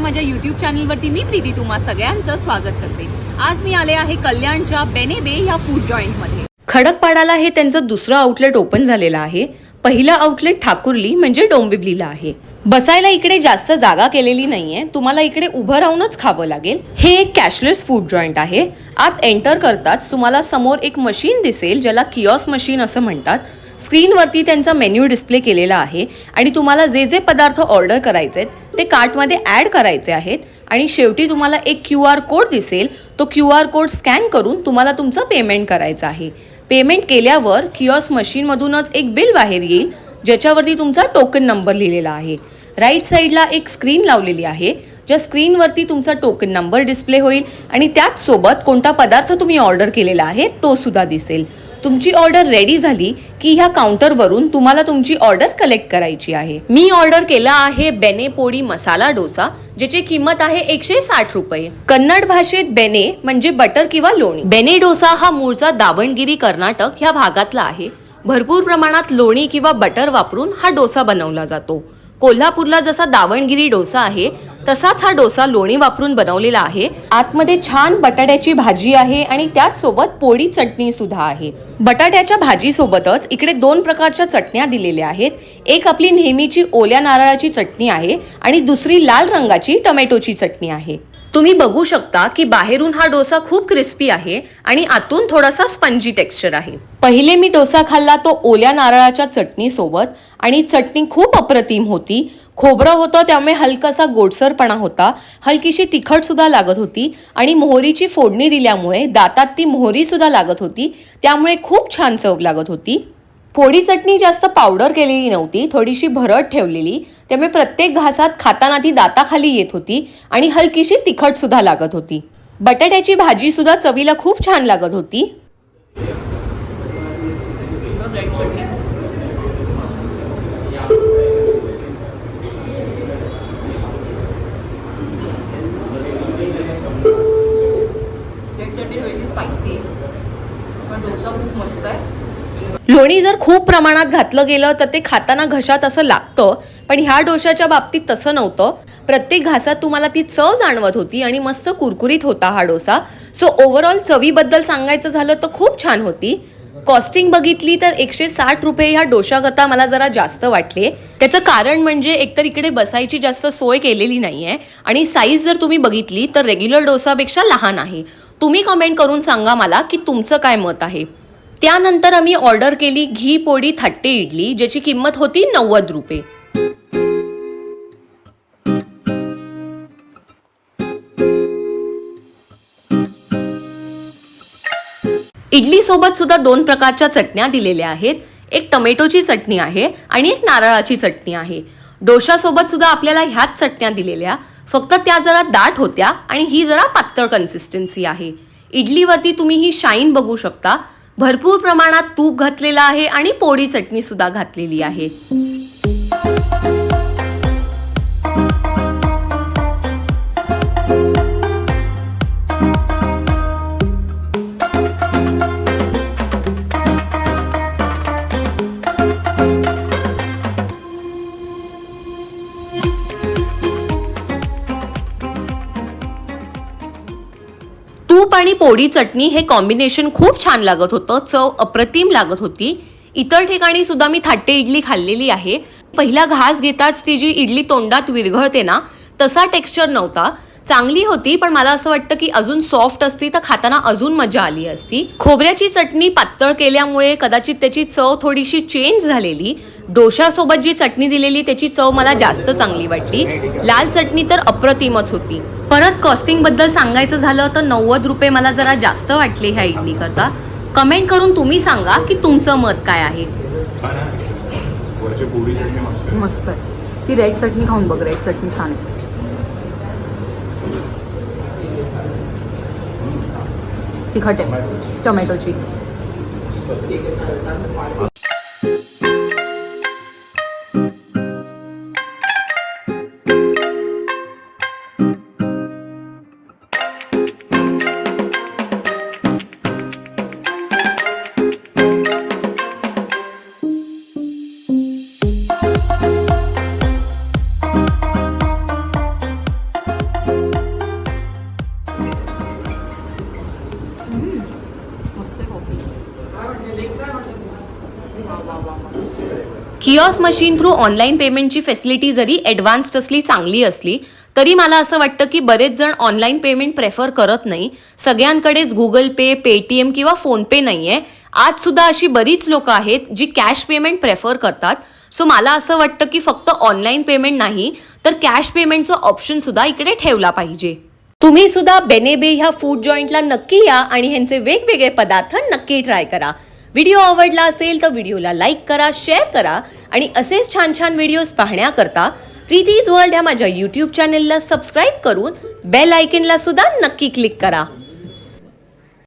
माझ्या YouTube चॅनलवरती मी प्रीती तुम्हा सगळ्यांचं स्वागत करते। आज मी आले आहे कल्याणच्या बेनेबे या फूड जॉइंटमध्ये। खडकपाडाला हे त्यांचं दुसरं आउटलेट ओपन झालेलं आहे। पहिलं आउटलेट ठाकुर्ली म्हणजे डोंबिवलीला आहे। बसायला इकडे जास्त जागा केलेली नाहीये, तुम्हाला इकडे उभं राहूनच खावं लागेल। हे एक कॅशलेस फूड जॉइंट आहे। आत एंटर करताच तुम्हाला समोर एक मशीन दिसेल ज्याला किऑस्क मशीन असं म्हणतात। स्क्रीनवरती त्यांचा मेन्यू डिस्प्ले केलेला आहे आणि तुम्हाला जे जे पदार्थ ऑर्डर करायचे आहेत ते कार्टमध्ये ॲड करायचे आहेत आणि शेवटी तुम्हाला एक QR कोड दिसेल। तो QR कोड स्कॅन करून तुम्हाला तुमचं पेमेंट करायचं आहे। पेमेंट केल्यावर किऑस्क मशीनमधूनच एक बिल बाहेर येईल ज्याच्यावरती तुमचा टोकन नंबर लिहिलेला आहे। राईट साईडला एक स्क्रीन लावलेली आहे ज्या स्क्रीनवरती तुमचा टोकन नंबर डिस्प्ले होईल आणि त्याच सोबत कोणता पदार्थ तुम्ही ऑर्डर केलेला आहे तो सुद्धा दिसेल। तुमची ऑर्डर रेडी झाली की ह्या काउंटरवरून तुम्हाला तुमची ऑर्डर कलेक्ट करायची आहे। मी ऑर्डर केला आहे बेने पोडी मसाला डोसा ज्याची किंमत आहे 160 रुपये। कन्नड भाषेत बेने म्हणजे बटर किंवा लोणी। बेने डोसा हा मूळचा दावणगिरी कर्नाटक ह्या भागातला आहे। भरपूर प्रमाणात लोणी किंवा बटर वापरून हा डोसा बनवला जातो। कोल्हापूरला जसा दावणगिरी डोसा आहे तसाच हा डोसा लोणी वापरून बनवलेला आहे। आतमध्ये छान बटाट्याची भाजी आहे आणि त्याच सोबत पोळी चटणी सुद्धा आहे। बटाट्याच्या भाजी सोबतच इकडे दोन प्रकारच्या चटण्या दिलेल्या आहेत। एक आपली नेहमीची ओल्या नारळाची चटणी आहे आणि दुसरी लाल रंगाची टोमॅटोची चटणी आहे। तुम्ही बघू शकता की बाहेरून हा डोसा खूप क्रिस्पी आहे आणि आतून थोडासा स्पंजी टेक्स्चर आहे। पहिले मी डोसा खाल्ला तो ओल्या नारळाच्या चटणी सोबत आणि चटणी खूप अप्रतिम होती। खोबरं होतं त्यामुळे हलकासा गोडसरपणा होता, हलकीशी तिखट सुद्धा लागत होती आणि मोहरीची फोडणी दिल्यामुळे दातात ती मोहरी सुद्धा लागत होती, त्यामुळे खूप छान चव लागत होती। पोळी चटणी जास्त पावडर केलेली नव्हती, थोडीशी भरड ठेवलेली, त्यामुळे प्रत्येक घासात खाताना ती दाताखाली येत होती आणि हलकीशी तिखट सुद्धा लागत होती। बटाट्याची भाजी सुद्धा चवीला खूप छान लागत होती। लोणी जर खूप प्रमाणात घातलं गेलं तर ते खाताना घशात असं लागतं, पण ह्या डोशाच्या बाबतीत तसं नव्हतं। प्रत्येक घासात तुम्हाला ती चव जाणवत होती आणि मस्त कुरकुरीत होता हा डोसा। सो ओव्हरऑल चवीबद्दल सांगायचं झालं तर खूप छान होती। कॉस्टिंग बघितली तर 160 रुपये ह्या डोशाकरता मला जरा जास्त वाटले। त्याचं कारण म्हणजे एकतर इकडे बसायची जास्त सोय केलेली नाहीये आणि साईज जर तुम्ही बघितली तर रेग्युलर डोसापेक्षा लहान आहे। तुम्ही कमेंट करून सांगा मला की तुमचं काय मत आहे। त्यानंतर आम्ही ऑर्डर केली घी पोडी थट्टे इडली ज्याची किंमत होती 90 रुपये। इडली सोबत सुद्धा दोन प्रकारच्या चटण्या दिलेल्या आहेत। एक टोमॅटोची चटणी आहे आणि एक नारळाची चटणी आहे। डोशा सोबत सुद्धा आपल्याला ह्याच चटण्या दिलेल्या, फक्त त्या जरा दाट होत्या आणि ही जरा पातळ कन्सिस्टन्सी आहे। इडलीवरती तुम्ही ही शाईन बघू शकता, भरपूर प्रमाणात तूप घातलेलं आहे आणि पोळी चटणी सुद्धा घातलेली आहे। तूप आणि पोळी चटणी हे कॉम्बिनेशन खूप छान लागत होतं, चव अप्रतिम लागत होती। इतर ठिकाणी सुद्धा मी थट्टे इडली खाल्लेली आहे। पहिला घास घेताच ती जी इडली तोंडात विरघळते ना तसा टेक्स्चर नव्हता। चांगली होती, पण मला असं वाटतं की अजून सॉफ्ट असती तर खाताना अजून मजा आली असती। खोबऱ्याची चटणी पातळ केल्यामुळे कदाचित त्याची चव थोडीशी चेंज झालेली। डोशासोबत जी चटणी दिलेली त्याची चव मला जास्त चांगली वाटली। लाल चटणी तर अप्रतिमच होती। परत कॉस्टिंग बद्दल सांगायचं झालं तर 90 रुपये मला जरा जास्त वाटले ह्या इडली करता। कमेंट करून तुम्ही सांगा की तुमचं मत काय आहे। मस्त आहे ती रेड चटणी, खाऊन बघ, रेड चटणी छान आहे। तिखट आहे टोमॅटोची। किऑस मशीन थ्रू ऑनलाईन पेमेंटची फॅसिलिटी जरी ॲडव्हान्स्ड असली, चांगली असली, तरी मला असं वाटतं की बरेच जण ऑनलाईन पेमेंट प्रेफर करत नाही. सगळ्यांकडेच गुगल पे, पेटीएम किंवा फोनपे नाही आहे. आज सुद्धा अशी बरीच लोक आहेत जी कॅश पेमेंट प्रेफर करतात. सो मला असं वाटतं की फक्त ऑनलाईन पेमेंट नाही तर कॅश पेमेंटचं ऑप्शन सुद्धा इकडे ठेवला पाहिजे. तुम्ही सुद्धा बेनेबे ह्या फूड जॉईंटला नक्की या आणि ह्यांचे वेगवेगळे पदार्थ नक्की ट्राय करा. व्हिडिओ आवडला असेल तर व्हिडिओला लाईक करा, शेअर करा आणि असेच छान छान व्हिडिओज पाहण्याकरता प्रीतीज वर्ल्ड ह्या माझ्या यूट्यूब चॅनेलला सबस्क्राईब करून बेल आयकनला सुद्धा नक्की क्लिक करा.